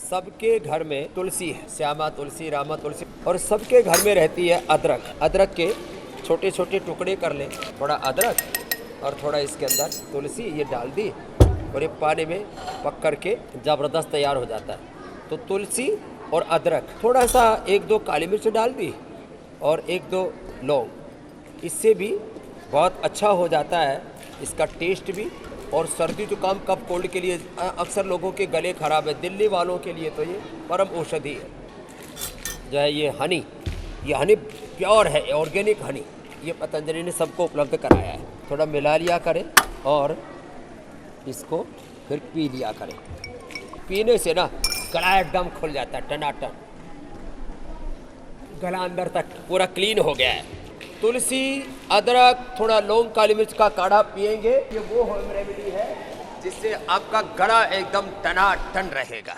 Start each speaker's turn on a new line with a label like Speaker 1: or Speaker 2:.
Speaker 1: सबके घर में तुलसी है, श्यामा तुलसी, रामा तुलसी, और सबके घर में रहती है अदरक। अदरक के छोटे छोटे टुकड़े कर लें, थोड़ा अदरक और थोड़ा इसके अंदर तुलसी, ये डाल दी और ये पानी में पक करके ज़बरदस्त तैयार हो जाता है। तो तुलसी और अदरक, थोड़ा सा 1-2 काली मिर्च डाल दी और 1-2 लौंग, इससे भी बहुत अच्छा हो जाता है इसका टेस्ट भी। और सर्दी जुकाम कफ कोल्ड के लिए, अक्सर लोगों के गले ख़राब है, दिल्ली वालों के लिए तो ये परम औषधि है। जो है ये हनी प्योर है, ऑर्गेनिक हनी, ये पतंजलि ने सबको उपलब्ध कराया है। थोड़ा मिला लिया करें और इसको फिर पी लिया करें। पीने से ना गला एकदम खुल जाता है, टनाटन, गला अंदर तक पूरा क्लीन हो गया है। तुलसी, अदरक, थोड़ा लौंग, काली मिर्च का काढ़ा पिएंगे, ये वो होम रेमेडी है जिससे आपका गला एकदम टनाटन रहेगा।